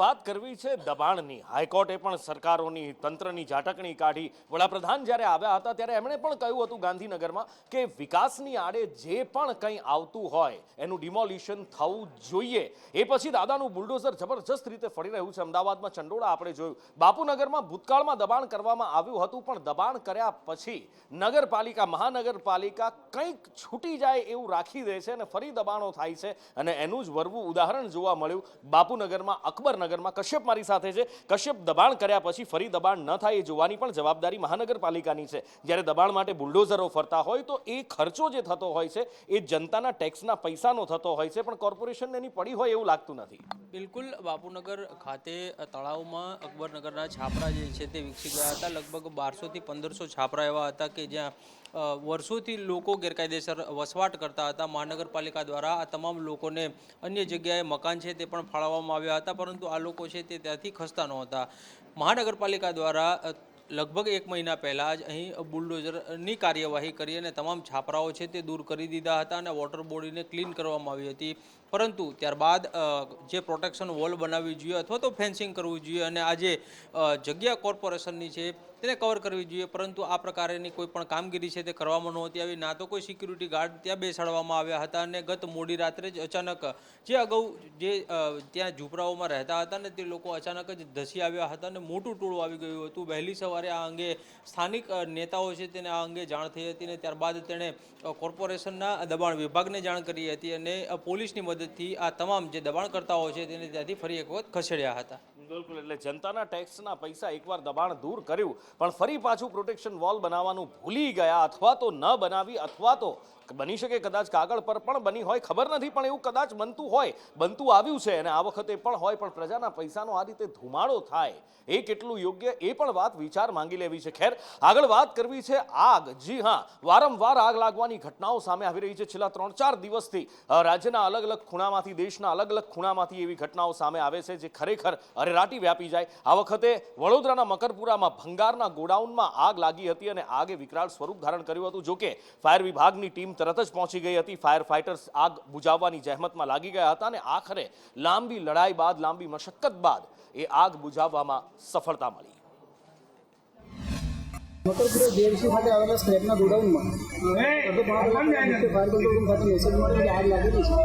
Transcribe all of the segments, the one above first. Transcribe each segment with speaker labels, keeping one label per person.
Speaker 1: વાત કરવી છે દબાણની. હાઈકોર્ટે પણ સરકારોની તંત્રની ઝાટકણી કાઢી. વડાપ્રધાન જ્યારે આવ્યા હતા ત્યારે એમણે પણ કહ્યું હતું ગાંધીનગરમાં કે વિકાસની આડે જે પણ કંઈ આવતું હોય એનું ડિમોલિશન થવું જોઈએ. એ પછી દાદાનું બુલડોઝર જબરજસ્ત રીતે ફરી રહ્યું છે. અમદાવાદમાં ચંડોળા આપણે જોયું, બાપુનગરમાં ભૂતકાળમાં દબાણ કરવામાં આવ્યું હતું, પણ દબાણ કર્યા પછી નગરપાલિકા મહાનગરપાલિકા કંઈક છૂટી જાય એવું રાખી દે છે અને ફરી દબાણો થાય છે. અને એનું જ વરવું ઉદાહરણ જોવા મળ્યું બાપુનગરમાં, અકબરનગરમાં. કશ્યપ મારી સાથે છે. કશ્યપ, દબાણ કર્યા પછી ફરી દબાણ ન થાય એ જોવાની પણ જવાબદારી મહાનગરપાલિકાની છે. જ્યારે દબાણ માટે બુલડોઝરો ફરતા હોય તો એ ખર્ચો જે થતો હોય છે એ જનતાના ટેક્સના પૈસાનો થતો હોય છે, પણ કોર્પોરેશનને એની પડી હોય એવું લાગતું નથી.
Speaker 2: બિલકુલ, બાપુનગર ખાતે તળાવમાં અકબરનગરના છાપરા જે છે તે વિકસી ગયા હતા. લગભગ 1200 થી 1500 છાપરા એવા હતા કે જ્યાં વર્ષોથી લોકો ગેરકાયદેસર વસવાટ કરતા હતા. મહાનગરપાલિકા દ્વારા આ તમામ લોકોને અન્ય જગ્યાએ મકાન છે તે પણ ફાળવવામાં આવ્યા હતા, પરંતુ આ લોકો છે તે ત્યાંથી ખસતા નહોતા. મહાનગરપાલિકા દ્વારા લગભગ 1 મહિના પહેલાં જ અહીં બુલડોઝરની કાર્યવાહી કરી અને તમામ છાપરાઓ છે તે દૂર કરી દીધા હતા અને વોટર બોડીને ક્લીન કરવામાં આવી હતી. પરંતુ ત્યારબાદ જે પ્રોટેક્શન વોલ બનાવવી જોઈએ અથવા તો ફેન્સિંગ કરવું જોઈએ અને આ જે જગ્યા કોર્પોરેશનની છે તેને કવર કરવી જોઈએ, પરંતુ આ પ્રકારની કોઈ પણ કામગીરી છે તે કરવામાં નહોતી આવી. ના તો કોઈ સિક્યુરિટી ગાર્ડ ત્યાં બેસાડવામાં આવ્યા હતા અને ગત મોડી રાત્રે જ અચાનક જે અગાઉ જે ત્યાં ઝૂંપડાઓમાં રહેતા હતા ને તે લોકો અચાનક જ ધસી આવ્યા હતા અને મોટું ટોળું આવી ગયું હતું. વહેલી સવારે આ અંગે સ્થાનિક નેતાઓ છે તેને આ અંગે જાણ થઈ હતી અને ત્યારબાદ તેણે કોર્પોરેશનના દબાણ વિભાગને જાણ કરી હતી અને પોલીસની મદદથી આ તમામ જે દબાણકર્તાઓ છે તેને ત્યાંથી ફરી એક વખત ખસેડ્યા હતા.
Speaker 1: બિલકુલ, એટલે જનતાના ટેક્સના પૈસા એકવાર દબાણ દૂર કર્યું પણ ફરી પાછું પ્રોટેક્શન વોલ બનાવવાનું ભૂલી ગયા, અથવા તો ન બનાવી, અથવા તો બની શકે કદાચ કાગળ પર પણ બની હોય, ખબર નથી, પણ એવું કદાચ બનતું હોય, બનતું આવ્યું છે અને આ વખતે પણ હોય. પણ પ્રજાના પૈસાનો આ રીતે ધુમાડો થાય એ કેટલું યોગ્ય, એ પણ વાત વિચાર માંગી લેવી છે. ખેર, આગળ વાત કરવી છે આગ. જી હા, વારંવાર આગ લાગવાની ઘટનાઓ સામે આવી રહી છે. છેલ્લા 3-4 દિવસથી રાજ્યના અલગ અલગ ખૂણામાંથી, દેશના અલગ અલગ ખૂણામાંથી એવી ઘટનાઓ સામે આવે છે જે ખરેખર અરેરાટી વ્યાપી જાય. આ વખતે વડોદરાના મકરપુરામાં ભંગારના ગોડાઉનમાં આગ લાગી હતી અને આગે વિકરાળ સ્વરૂપ ધારણ કર્યું હતું. જોકે ફાયર વિભાગની ટીમ તરત જ પહોંચી ગઈ હતી. ફાયર ફાઇટર્સ આગ બુઝાવવાની જહેમતમાં લાગી ગયા હતા અને આખરે લાંબી લડાઈ બાદ, લાંબી મશક્કત બાદ એ આગ બુઝાવવામાં સફળતા મળી.
Speaker 3: મકરપુરા જેએમસી ખાતે આવેલા સ્ક્રેપના ગોડાઉનમાં ફાયર કંટ્રોલ રૂમ ખાતે મેસેજ મળ્યો કે આગ લાગેલી છે.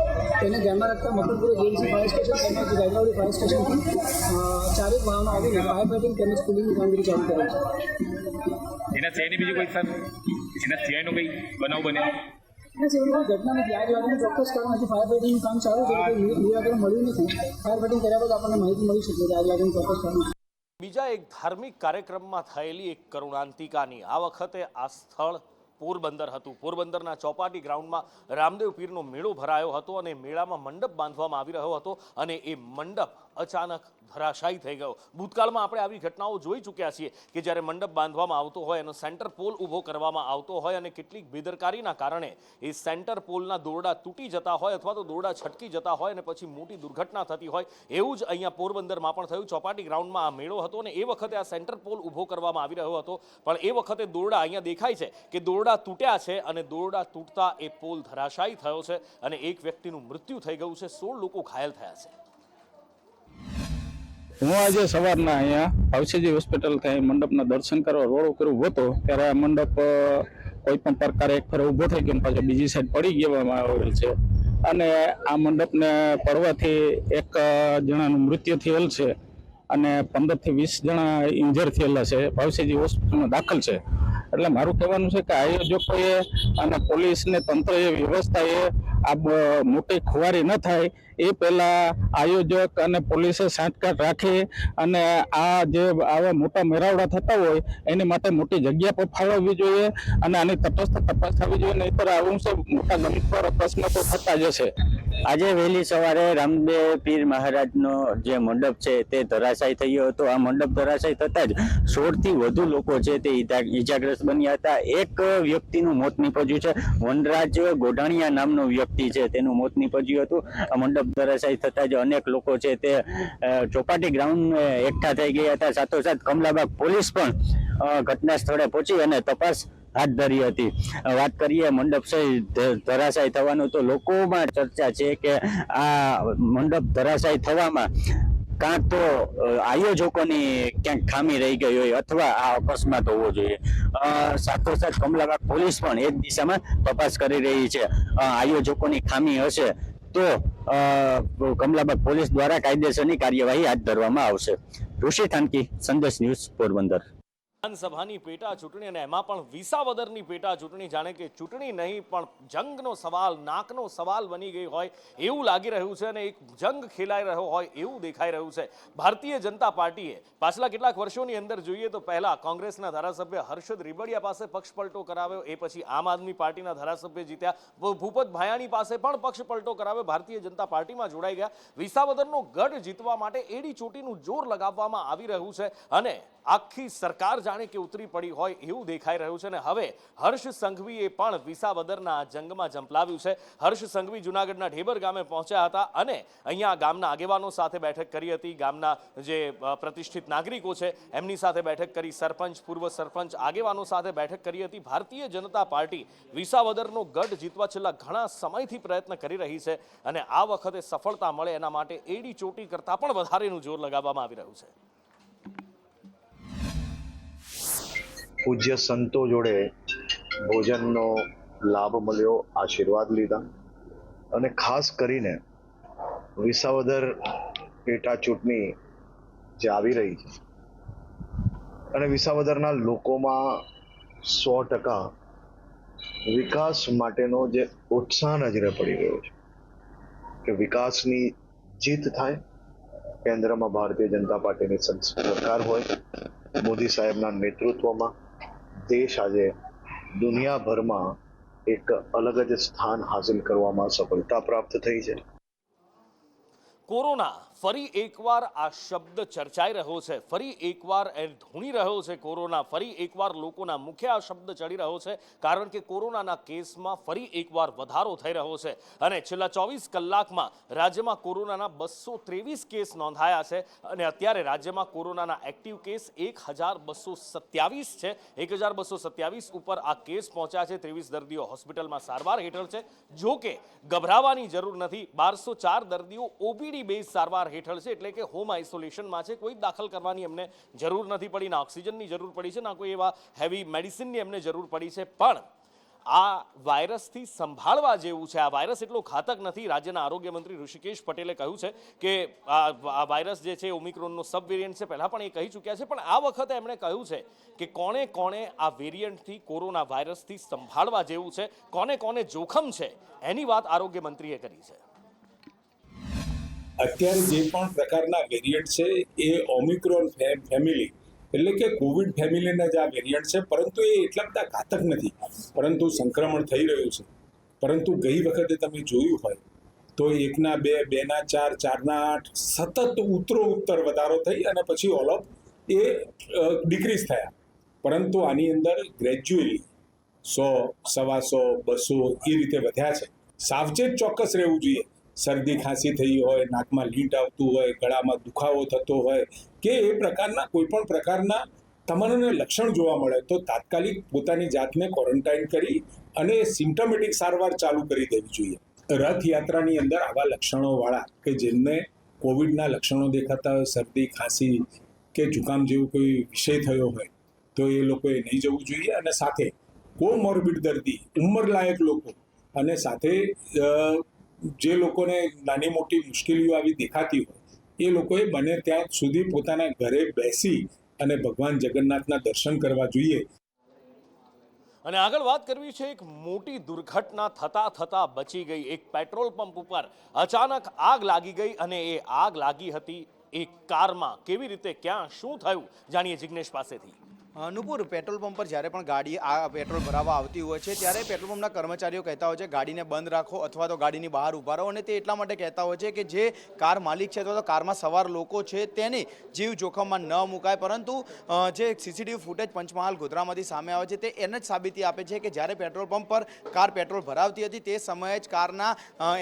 Speaker 3: તેને ધ્યાનમાં રાખતા મકરપુરા જેએમસી ફાયર સ્ટેશન તેમજ ગાયગાવડી ફાયર સ્ટેશનથી 4 વાહનો આવીને ફાયર ફાઇટિંગ તેમજ કુલિંગની કામગીરી ચાલુ કરે છે.
Speaker 4: એના સિવાયની બીજું કોઈ સર, એના સિવાયનો કંઈ બનાવ બન્યો?
Speaker 3: એના સિવાયની કોઈ ઘટના નથી. આગ લાગવાનું ચોક્કસ કારણ હજી ફાયર ફાઇટિંગનું કામ ચાલુ છે, નિરાકરણ મળ્યું નથી. ફાયર ફાઇટિંગ કર્યા બાદ આપણને માહિતી મળી શકે કે આગ લાગવાનું ચોક્કસ કારણ.
Speaker 1: બીજા એક ધાર્મિક કાર્યક્રમમાં થયેલી એક કરુણાંતિકાની. આ વખતે આ સ્થળ પોરબંદર હતું. પોરબંદરના ચોપાટી ગ્રાઉન્ડમાં રામદેવ પીરનો મેળો ભરાયો હતો અને મેળામાં મંડપ બાંધવામાં આવી રહ્યો હતો અને એ મંડપ અચાનક ધરાશાયી થઈ ગયો. ભૂતકાળમાં આપણે આવી ઘટનાઓ જોઈ ચૂક્યા છીએ કે જ્યારે મંડપ બાંધવામાં આવતો હોય એનો સેન્ટર પોલ ઊભો કરવામાં આવતો હોય અને કેટલીક બેદરકારીના કારણે એ સેન્ટર પોલના દોરડા તૂટી જતા હોય અથવા તો દોરડા છટકી જતા હોય અને પછી મોટી દુર્ઘટના થતી હોય. એવું જ અહીંયા પોરબંદરમાં પણ થયું. ચોપાટી ગ્રાઉન્ડમાં આ મેળો હતો અને એ વખતે આ સેન્ટર પોલ ઊભો કરવામાં આવી રહ્યો હતો, પણ એ વખતે દોરડા અહીંયા દેખાય છે કે દોરડા તૂટ્યા છે અને દોરડા તૂટતા એ પોલ ધરાશાયી થયો છે અને એક વ્યક્તિનું મૃત્યુ થઈ ગયું છે. 16 લોકો ઘાયલ થયા છે.
Speaker 5: હું આજે સવારના અહીંયા ભાવસીજી હોસ્પિટલ ત્યાં મંડપના દર્શન કરવા રોડ ઉપર ઊભો હતો ત્યારે આ મંડપ કોઈ પણ પ્રકારે એક ફેર ઊભો થઈ ગયો, પાછો બીજી સાઈડ પડી ગયેવામાં આવેલ છે અને આ મંડપને પડવાથી એક જણાનું મૃત્યુ થયેલ છે અને 15 થી 20 જણા ઇન્જર થયેલા છે, ભાવસીજી હોસ્પિટલમાં દાખલ છે. એટલે મારું કહેવાનું છે કે આયોજકોએ અને પોલીસને તંત્રએ વ્યવસ્થાએ આ મોટી ખુવારી ન થાય એ પહેલાં આયોજક અને પોલીસે સાંઠગાંઠ રાખી અને આ જે આવા મોટા મેળાવડા થતા હોય એની માટે મોટી જગ્યા પર ફાળવવી જોઈએ અને આની તટસ્થ તપાસ થવી જોઈએ, નહીંતર આવું છે મોટા ગંભીર અકસ્માતો થતા જશે.
Speaker 6: આજે વહેલી સવારે રામદેવ પીર મહારાજનો જે મંડપ છે તે ધરાશાયી થયો હતો. આ મંડપ ધરાશાયી થતાં જ 16 થી વધુ લોકો છે તે ઈજાગ્રસ્ત બન્યા હતા. એક વ્યક્તિનું મોત નીપજ્યું છે. વનરાજ ગોઢાણીયા નામનો વ્યક્તિ છે તેનું મોત નીપજ્યું હતું. આ મંડપ ધરાશાયી થતાં જ અનેક લોકો છે તે ચોપાટી ગ્રાઉન્ડ એકઠા થઈ ગયા હતા. સાથોસાથ કમલાબાગ પોલીસ પણ ઘટના સ્થળે પહોંચી અને તપાસ હાથ ધરી હતી. વાત કરીએ મંડપ સહિત ધરાશાયી થવાનું તો લોકોમાં ચર્ચા છે કે આ મંડપ ધરાશાયી થવામાં કાં તો આયોજકોની ક્યાંક ખામી રહી ગઈ હોય અથવા આ અકસ્માત હોવો જોઈએ. સાથોસાથ કમલાબાગ પોલીસ પણ એ જ દિશામાં તપાસ કરી રહી છે. આયોજકોની ખામી હશે તો કમલાબાગ પોલીસ દ્વારા કાયદેસરની કાર્યવાહી હાથ ધરવામાં આવશે. ઋષિ થાનકી, સંદેશ ન્યૂઝ, પોરબંદર.
Speaker 1: વિધાનસભાની પેટા ચૂંટણી અને એમાં પણ વિસાવદરની પેટા ચૂંટણી જાણે કે ચૂંટણી નહીં પણ જંગનો સવાલ, નાકનો સવાલ બની ગઈ હોય એવું લાગી રહ્યું છે અને એક જંગ ખેલાઈ રહ્યો હોય એવું દેખાઈ રહ્યું છે. ભારતીય જનતા પાર્ટીએ પાછલા કેટલાક વર્ષોની અંદર જોઈએ તો પહેલા કોંગ્રેસના ધારાસભ્ય હર્ષદ રીબડિયા પાસે પક્ષપલટો કરાવ્યો, એ પછી આમ આદમી પાર્ટીના ધારાસભ્ય જીત્યા, ભૂપત ભાયાણી પાસે પણ પક્ષપલટો કરાવ્યો, ભારતીય જનતા પાર્ટીમાં જોડાઈ ગયા. વિસાવદરનો ગઢ જીતવા માટે એડી ચોટીનું જોર લગાવવામાં આવી રહ્યું છે અને આખી સરકાર જાણે કે ઉતરી પડી હોય એવું દેખાઈ રહ્યું છે. અને હવે હર્ષ સંઘવીએ પણ વિસાવદરના જંગમાં ઝંપલાવ્યું છે. હર્ષ સંઘવી જુનાગઢના ઢેબર ગામે પહોંચ્યા હતા અને અહીંયા ગામના આગેવાનો સાથે બેઠક કરી હતી. ગામના જે પ્રતિષ્ઠિત નાગરિકો છે એમની સાથે બેઠક કરી, સરપંચ, પૂર્વ સરપંચ, આગેવાનો સાથે બેઠક કરી હતી. ભારતીય જનતા પાર્ટી વિસાવદરનો ગઢ જીતવા છેલ્લા ઘણા સમયથી પ્રયત્ન કરી રહી છે અને આ વખતે સફળતા મળે એના માટે એડી ચોટી કરતાં પણ વધારેનું જોર લગાવવામાં આવી રહ્યું છે.
Speaker 7: પૂજ્ય સંતો જોડે ભોજનનો લાભ મળ્યો, આશીર્વાદ લીધા અને ખાસ કરીને વિસાવદર પેટા ચૂંટણી જે આવી રહી છે અને વિસાવદરના લોકોમાં 100% વિકાસ માટેનો જે ઉત્સાહ નજરે પડી રહ્યો છે કે વિકાસની જીત થાય. કેન્દ્રમાં ભારતીય જનતા પાર્ટીની સરકાર હોય, મોદી સાહેબના નેતૃત્વમાં દેશ આજે દુનિયાભરમાં એક અલગ જ સ્થાન હાંસિલ કરવામાં સફળતા પ્રાપ્ત થઈ છે.
Speaker 1: કોરોના ફરી એકવાર આ શબ્દ ચર્ચાઈ રહ્યો છે, ફરી એકવાર ધૂણી રહ્યો છે કોરોના, ફરી એકવાર લોકોના મુખે આ શબ્દ ચડી રહ્યો છે કારણ કે કોરોનાના કેસમાં ફરી એકવાર વધારો થઈ રહ્યો છે અને છેલ્લા 24 કલાકમાં રાજ્યમાં કોરોનાના 223 કેસ નોંધાયા છે અને અત્યારે રાજ્યમાં કોરોનાના એક્ટિવ કેસ 1227 છે. 1227 ઉપર આ કેસ પહોંચ્યા છે. 23 દર્દીઓ હોસ્પિટલમાં સારવાર હેઠળ છે. જો કે ગભરાવાની જરૂર નથી. 1204 દર્દીઓ ઓપીડી બેઝ સારવાર હેઠળ છે, એટલે કે હોમ આઇસોલેશનમાં છે. કોઈ દાખલ કરવાની એમને જરૂર નથી પડી, ના ઓક્સિજનની જરૂર પડી છે, ના કોઈ એવા હેવી મેડિસિનની એમને જરૂર પડી છે. પણ આ વાયરસથી સંભાળવા જેવું છે. આ વાયરસ એટલો ઘાતક નથી. રાજ્યના આરોગ્ય મંત્રી ઋષિકેશ પટેલે કહ્યું છે કે આ વાયરસ જે છે ઓમિક્રોનનો સબ વેરિયન્ટ છે, પહેલાં પણ એ કહી ચૂક્યા છે, પણ આ વખતે એમણે કહ્યું છે કે કોણે કોણે આ વેરિયન્ટથી, કોરોના વાયરસથી સંભાળવા જેવું છે, કોને કોને જોખમ છે, એની વાત આરોગ્ય મંત્રીએ કરી છે.
Speaker 8: અત્યારે જે પણ પ્રકારના વેરિયન્ટ છે એ ઓમિક્રોન ફેમિલી એટલે કે કોવિડ ફેમિલીના જ આ વેરિયન્ટ છે, પરંતુ એ એટલા બધા ઘાતક નથી, પરંતુ સંક્રમણ થઈ રહ્યું છે. પરંતુ ગઈ વખતે તમે જોયું હોય તો 1ના 2, 2ના 4, 4ના 8 સતત ઉત્તર વધારો થઈ અને પછી ઓલઓફ એ ડિક્રીઝ થયા. પરંતુ આની અંદર ગ્રેજ્યુઅલી 100, 125, 200 એ રીતે વધ્યા છે. સાવચેત ચોક્કસ રહેવું જોઈએ. શરદી ખાંસી થઈ હોય, નાકમાં લીંટ આવતું હોય, ગળામાં દુખાવો થતો હોય કે એ પ્રકારના કોઈ પણ પ્રકારના તમને લક્ષણ જોવા મળે તો તાત્કાલિક પોતાની જાતને ક્વોરન્ટાઇન કરી અને સિમ્ટમેટિક સારવાર ચાલુ કરી દેવી જોઈએ. રથયાત્રાની અંદર આવા લક્ષણોવાળા કે જેમને કોવિડના લક્ષણો દેખાતા હોય, શરદી ખાંસી કે જુકામ જેવો કોઈ વિષય થયો હોય તો એ લોકોએ નહીં જવું જોઈએ. અને સાથે કોમોર્બિડ દર્દી, ઉંમરલાયક લોકો અને સાથે જે લોકોને નાની મોટી મુશ્કેલીઓ આવી દેખાતી હોય એ લોકોએ બને ત્યાં સુધી પોતાના ઘરે બેસી અને ભગવાન જગન્નાથના દર્શન કરવા જોઈએ.
Speaker 1: અને આગળ વાત કરવી છે એક મોટી દુર્ઘટના થતા બચી ગઈ. એક પેટ્રોલ પંપ ઉપર અચાનક આગ લાગી ગઈ અને એ આગ લાગી હતી એક કારમાં. કેવી રીતે, ક્યાં, શું થયું, જાણીએ જિગ્નેશ પાસેથી.
Speaker 9: નુપુર, પેટ્રોલ પંપ પર જ્યારે પણ ગાડી આ પેટ્રોલ ભરાવવા આવતી હોય છે ત્યારે પેટ્રોલ પંપના કર્મચારીઓ કહેતા હોય છે ગાડીને બંધ રાખો અથવા તો ગાડીની બહાર ઊભા રહો, અને તે એટલા માટે કહેતા હોય છે કે જે કાર માલિક છે અથવા તો કારમાં સવાર લોકો છે તેને જીવ જોખમમાં ન મુકાય. પરંતુ જે સીસીટીવી ફૂટેજ પંચમહાલ ગોધરામાંથી સામે આવે છે તે એને જ સાબિતી આપે છે કે જ્યારે પેટ્રોલ પંપ પર કાર પેટ્રોલ ભરાવતી હતી તે સમયે જ કારના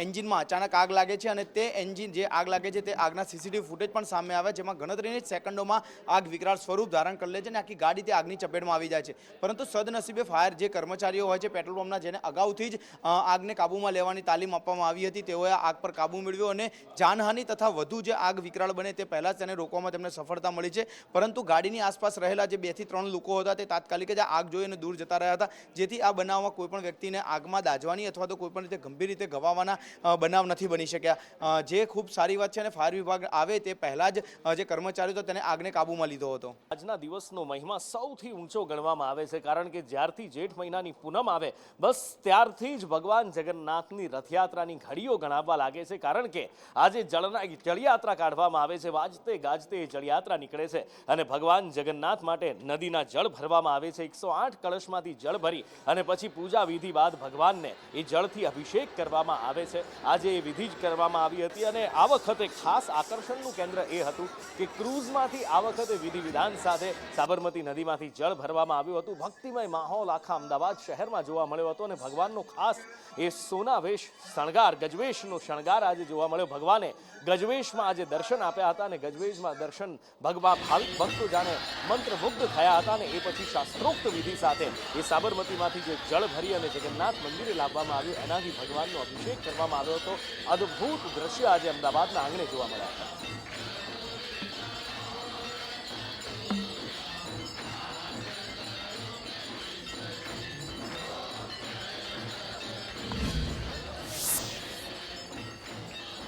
Speaker 9: એન્જિનમાં અચાનક આગ લાગે છે અને તે એન્જિન જે આગ લાગે છે તે આગના સીસીટીવી ફૂટેજ પણ સામે આવે, જેમાં ગણતરીની સેકન્ડોમાં આગ વિકરાળ સ્વરૂપ ધારણ કરી લે છે અને આખી ગાડી ફાટી તે આગની ચપેટમાં આવી જાય છે. પરંતુ સદનસીબે ફાયર જે કર્મચારીઓ હોય છે પેટ્રોલ પંપના, જેને અગાઉથી જ આગને કાબૂમાં લેવાની તાલીમ આપવામાં આવી હતી, તેઓએ આગ પર કાબૂ મેળવ્યો અને જાનહાનિ તથા વધુ જે આગ વિકરાળ બને તે પહેલાં જ તેને રોકવામાં તેમને સફળતા મળી છે. પરંતુ ગાડીની આસપાસ રહેલા જે 2 થી 3 લોકો હતા તે તાત્કાલિક જ આગ જોઈને દૂર જતા રહ્યા હતા, જેથી આ બનાવમાં કોઈપણ વ્યક્તિને આગમાં દાઝવાની અથવા તો કોઈપણ રીતે ગંભીર રીતે ઘવાવાના બનાવ નથી બની શક્યા, જે ખૂબ સારી વાત છે. અને ફાયર વિભાગ આવે તે પહેલાં જ જે કર્મચારીઓ હતો તેને આગને કાબૂમાં લીધો હતો.
Speaker 1: આજના દિવસનો મહિમા સૌથી ઊંચો ગણવામાં આવે છે, કારણ કે જ્યારથી જેઠ મહિનાની પૂનમ આવે બસ ત્યારથી જ ભગવાન જગન્નાથની રથયાત્રાની ઘડીઓ ગણાવવા લાગે છે, કારણ કે આજે જળયાત્રા કાઢવામાં આવે છે. વાજતે ગાજતે જળયાત્રા નીકળે છે અને ભગવાન જગન્નાથ માટે નદીના જળ ભરવામાં આવે છે. 108 કળશમાંથી જળ ભરી અને પછી પૂજા વિધિ બાદ ભગવાનને એ જળથી અભિષેક કરવામાં આવે છે. આજે એ વિધિ જ કરવામાં આવી હતી અને આ વખતે ખાસ આકર્ષણનું કેન્દ્ર એ હતું કે ક્રૂઝમાંથી આ વખતે વિધિ વિધાન સાથે સાબરમતી નદીમાંથી જળ ભરવામાં આવ્યું હતું. ભક્તિમય માહોલ આખા અમદાવાદ શહેરમાં જોવા મળ્યો હતો અને ભગવાનનો ખાસ એ સોનાવેશ શણગાર, ગજવેશનો શણગાર આજે જોવા મળ્યો. ભગવાને ગજવેશમાં આજે દર્શન આપ્યા હતા અને ગજવેશમાં દર્શન ભાવિક ભક્તો જાણે મંત્રમુગ્ધ થયા હતા અને એ પછી શાસ્ત્રોક્ત વિધિ સાથે એ સાબરમતીમાંથી જે જળ ભરી અને જગન્નાથ મંદિરે લાવવામાં આવ્યું, એનાથી ભગવાનનો અભિષેક કરવામાં આવ્યો હતો. અદ્ભુત દ્રશ્ય આજે અમદાવાદના આંગણે જોવા મળ્યા હતા.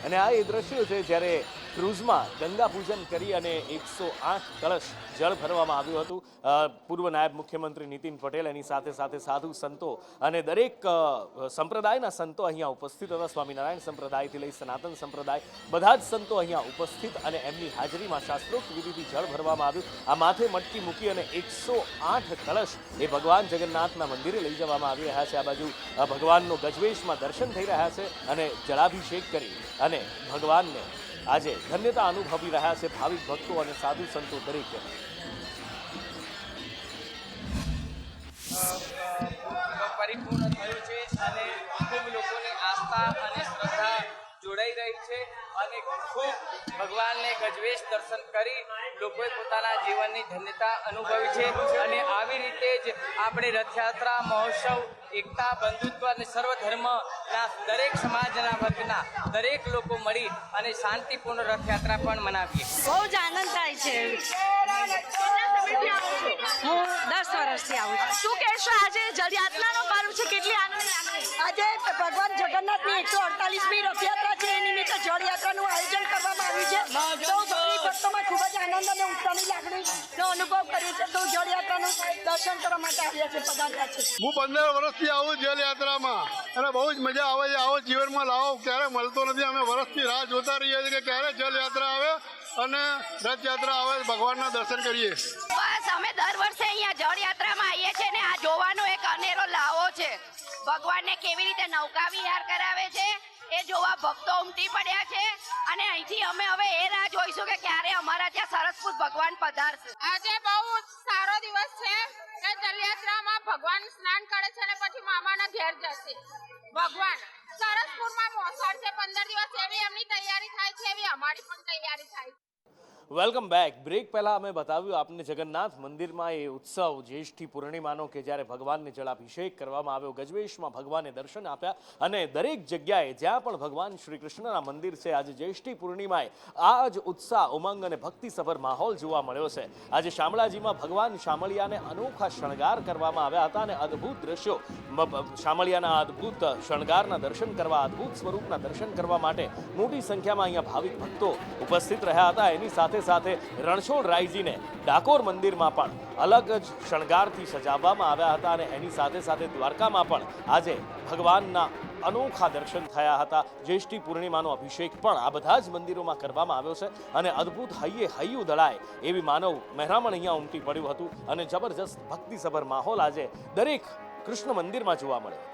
Speaker 1: અને આ એ દ્રશ્યો છે જ્યારે ક્રૂઝમાં ગંગા પૂજન કરી અને 108 કળશ જળ ભરવામાં આવ્યું હતું. પૂર્વ નાયબ મુખ્યમંત્રી નીતિન પટેલ, એની સાથે સાથે સાધુ સંતો અને દરેક સંપ્રદાયના સંતો અહીંયા ઉપસ્થિત હતા. સ્વામિનારાયણ સંપ્રદાયથી લઈ સનાતન સંપ્રદાય બધા જ સંતો અહીંયા ઉપસ્થિત અને એમની હાજરીમાં શાસ્ત્રોક્ત વિધિથી જળ ભરવામાં આવ્યું. આ માથે મટકી મૂકી અને 108 કળશ એ ભગવાન જગન્નાથના મંદિરે લઈ જવામાં આવી રહ્યા છે. આ બાજુ ભગવાનનો ગજવેશમાં દર્શન થઈ રહ્યા છે અને જળાભિષેક કરી અને ભગવાનને આજે ધન્યતા અનુભવી રહ્યા છે ભાવિક ભક્તો અને સાધુ સંતો દરેક.
Speaker 10: પરિપૂર્ણ થયું છે અને ખૂબ લોકોની આસ્થા અને શ્રદ્ધા જોડાઈ રહી છે અને ખૂબ ભગવાનને ગજવેશ દર્શન કરી લોકોએ પોતાના જીવનની ધન્યતા અનુભવી છે. અને આવી રીતે જ આપણે રથયાત્રા મહોત્સવ, એકતા, બંધુત્વ અને સર્વધર્મના દરેક સમાજના વર્ગના દરેક લોકો મળી અને શાંતિપૂર્ણ રથયાત્રા પણ મનાવીએ.
Speaker 11: બહુ જ આનંદ થાય છે. હું 10 વર્ષથી આવું છું.
Speaker 12: શું કહેશો, આજે જળયાત્રાનો પર્વ છે, કેટલી આનંદ?
Speaker 11: આજે ભગવાન જગન્નાથની 148મી રથયાત્રા છે, એ નિમિત્તે જળયાત્રાનું આયોજન કરવામાં આવ્યું છે. તો ભાવિક ભક્તોમાં ખૂબ જ આનંદ અને ઉત્સાહની લાગણીનો અનુભવ કર્યો છે. તો જળયાત્રાનું દર્શન કરવા માટે આવ્યા છે, પધાર્યા છે.
Speaker 13: હું 15 વર્ષથી આવું જળયાત્રામાં અને બહુ જ મજા આવે છે. આવો જીવનમાં લાવો ક્યારે મળતો નથી. અમે વર્ષથી રાહ જોતા રહીએ છીએ કે ક્યારે જળયાત્રા આવે અને રથયાત્રા આવે, ભગવાનના દર્શન કરીએ.
Speaker 12: બસ અમે દર વર્ષે અહીંયા જળયાત્રામાં આવીએ છીએ ને આ જોવાનો એક અનેરો લાવો છે. ભગવાનને કેવી રીતે નૌકા વિહાર કરાવે છે એ જોવા ભક્તો ઉમટી પડ્યા છે અને અહીંથી અમે હવે એ રાહ જોઈશું કે ક્યારે અમારા ત્યાં સરસપુર ભગવાન પધારશે.
Speaker 14: આજે બહુ સારો દિવસ છે કે જળયાત્રામાં ભગવાન સ્નાન કરે છે અને પછી મામાના ઘેર જશે. ભગવાન સરસપુરમાં મોસાળ છે 15 દિવસ, એવી એમની તૈયારી થાય છે એવી અમારી પણ તૈયારી થાય છે.
Speaker 1: Welcome back. બ્રેક પહેલા અમે બતાવ્યું આપને જગન્નાથ મંદિરમાં એ ઉત્સવ જ્યેષ્ઠી પૂર્ણિમાનો કે જ્યારે ભગવાનને જળાભિષેક કરવામાં આવ્યો, ગજવેશમાં ભગવાને દર્શન આપ્યા અને દરેક જગ્યાએ જ્યાં પણ ભગવાન શ્રી કૃષ્ણના મંદિર છે આજે જ્યેષ્ઠી પૂર્ણિમાએ આ જ ઉત્સાહ, ઉમંગ અને ભક્તિસભર માહોલ જોવા મળ્યો છે. આજે શામળાજીમાં ભગવાન શામળિયાને અનોખા શણગાર કરવામાં આવ્યા હતા અને અદ્ભુત દ્રશ્યો, શામળિયાના અદ્ભુત શણગારના દર્શન કરવા, અદ્ભુત સ્વરૂપના દર્શન કરવા માટે મોટી સંખ્યામાં અહીંયા ભાવિક ભક્તો ઉપસ્થિત રહ્યા હતા. એની સાથે રણછોડ રાયજીને ડાકોર મંદિરમાં પણ અલગ જ શણગારથી સજાવવામાં આવ્યા હતા અને એની સાથે સાથે દ્વારકામાં પણ આજે ભગવાનના અનોખા દર્શન થયા હતા. જ્યેષ્ઠી પૂર્ણિમાનો અભિષેક પણ આ બધા જ મંદિરોમાં કરવામાં આવ્યો છે અને અદ્ભુત હૈયું દળાય એવી માનવ મહેરામણ અહીંયા ઉમટી પડ્યું હતું અને જબરજસ્ત ભક્તિસભર માહોલ આજે દરેક કૃષ્ણ મંદિરમાં જોવા મળ્યો હતો.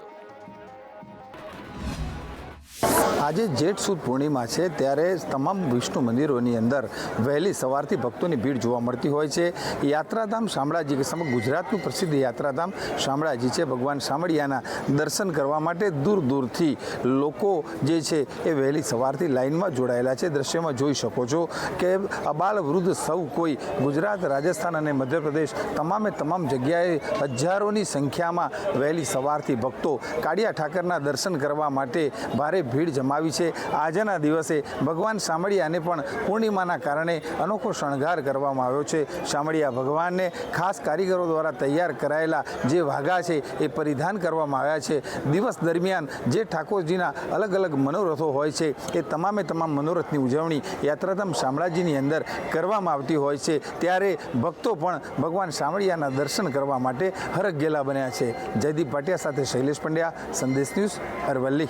Speaker 15: આજે જેઠ સુદ પૂર્ણિમા છે ત્યારે તમામ વિષ્ણુ મંદિરોની અંદર વહેલી સવારથી ભક્તોની ભીડ જોવા મળતી હોય છે. યાત્રાધામ શામળાજી કે સમગ્ર ગુજરાતનું પ્રસિદ્ધ યાત્રાધામ શામળાજી છે. ભગવાન શામળિયાના દર્શન કરવા માટે દૂર દૂરથી લોકો જે છે એ વહેલી સવારથી લાઇનમાં જોડાયેલા છે. દ્રશ્યમાં જોઈ શકો છો કે અબાલ વૃદ્ધ સૌ કોઈ ગુજરાત, રાજસ્થાન અને મધ્યપ્રદેશ તમામ જગ્યાએ હજારોની સંખ્યામાં વહેલી સવારથી ભક્તો કાળિયા ઠાકરના દર્શન કરવા માટે ભારે ભીડ જમાવી છે. આજના દિવસે ભગવાન શામળિયાને પણ પૂર્ણિમાના કારણે અનોખો શણગાર કરવામાં આવ્યો છે. શામળિયા ભગવાનને ખાસ કારીગરો દ્વારા તૈયાર કરાયેલા જે વાઘા છે એ પરિધાન કરવામાં આવ્યા છે. દિવસ દરમિયાન જે ઠાકોરજીના અલગ અલગ મનોરથો હોય છે એ તમામ મનોરથની ઉજવણી યાત્રાધામ શામળાજીની અંદર કરવામાં આવતી હોય છે. ત્યારે ભક્તો પણ ભગવાન શામળિયાના દર્શન કરવા માટે હરખઘેલા બન્યા છે. જયદીપ ભાટિયા સાથે શૈલેષ પંડ્યા, સંદેશ ન્યૂઝ, અરવલ્લી.